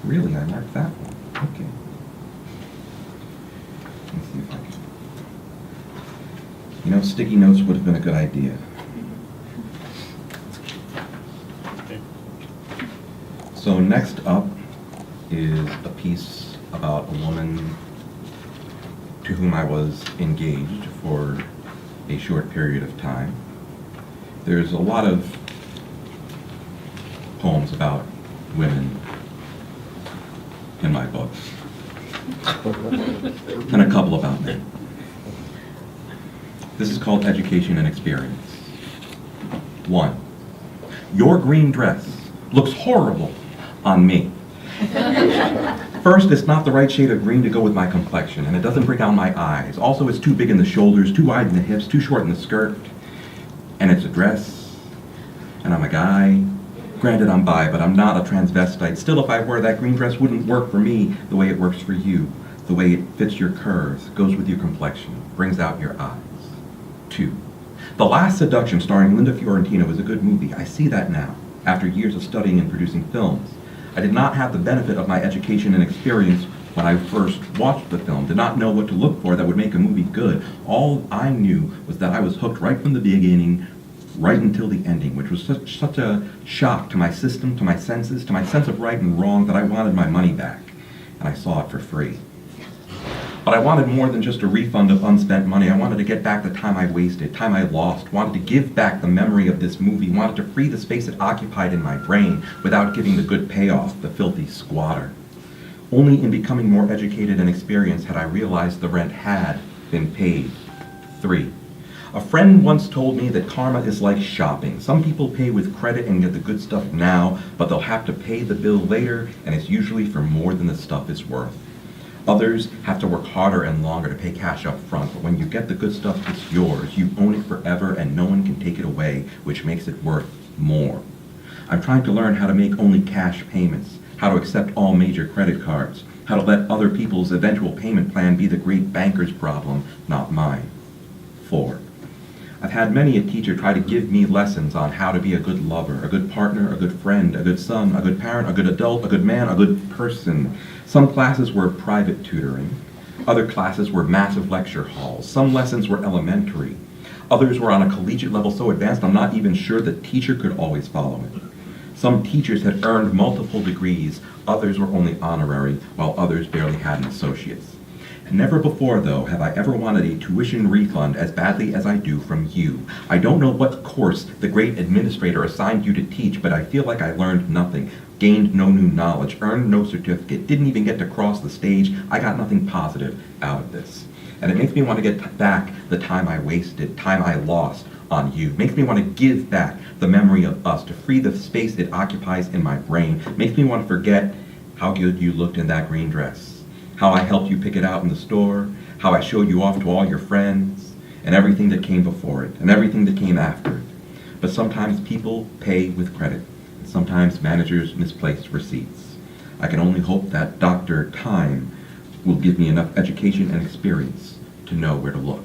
Really, I marked that one. Okay. Let's see if I can. You know, sticky notes would have been a good idea. So next up is a piece about a woman to whom I was engaged for a short period of time. There's a lot of poems about women in my books, and a couple about men. This is called Education and Experience. 1. Your green dress looks horrible on me. First, it's not the right shade of green to go with my complexion, and it doesn't bring out my eyes. Also, it's too big in the shoulders, too wide in the hips, too short in the skirt. And it's a dress, and I'm a guy. Granted, I'm bi, but I'm not a transvestite. Still, if I were, that green dress wouldn't work for me the way it works for you, the way it fits your curves, goes with your complexion, brings out your eyes. 2. The Last Seduction, starring Linda Fiorentino, is a good movie. I see that now, after years of studying and producing films. I did not have the benefit of my education and experience when I first watched the film, did not know what to look for that would make a movie good. All I knew was that I was hooked right from the beginning, right until the ending, which was such a shock to my system, to my senses, to my sense of right and wrong, that I wanted my money back, and I saw it for free. But I wanted more than just a refund of unspent money. I wanted to get back the time I wasted, time I lost, wanted to give back the memory of this movie, wanted to free the space it occupied in my brain without giving the good payoff, the filthy squatter. Only in becoming more educated and experienced had I realized the rent had been paid. 3. A friend once told me that karma is like shopping. Some people pay with credit and get the good stuff now, but they'll have to pay the bill later, and it's usually for more than the stuff is worth. Others have to work harder and longer to pay cash up front, but when you get the good stuff, it's yours. You own it forever, and no one can take it away, which makes it worth more. I'm trying to learn how to make only cash payments, how to accept all major credit cards, how to let other people's eventual payment plan be the great banker's problem, not mine. 4. I've had many a teacher try to give me lessons on how to be a good lover, a good partner, a good friend, a good son, a good parent, a good adult, a good man, a good person. Some classes were private tutoring. Other classes were massive lecture halls. Some lessons were elementary. Others were on a collegiate level so advanced I'm not even sure the teacher could always follow it. Some teachers had earned multiple degrees. Others were only honorary, while others barely had an associate's. Never before, though, have I ever wanted a tuition refund as badly as I do from you. I don't know what course the great administrator assigned you to teach, but I feel like I learned nothing, gained no new knowledge, earned no certificate, didn't even get to cross the stage. I got nothing positive out of this. And it makes me want to get back the time I wasted, time I lost on you. It makes me want to give back the memory of us, to free the space it occupies in my brain. It makes me want to forget how good you looked in that green dress, how I helped you pick it out in the store, how I showed you off to all your friends, and everything that came before it, and everything that came after it. But sometimes people pay with credit, and sometimes managers misplace receipts. I can only hope that Dr. Time will give me enough education and experience to know where to look.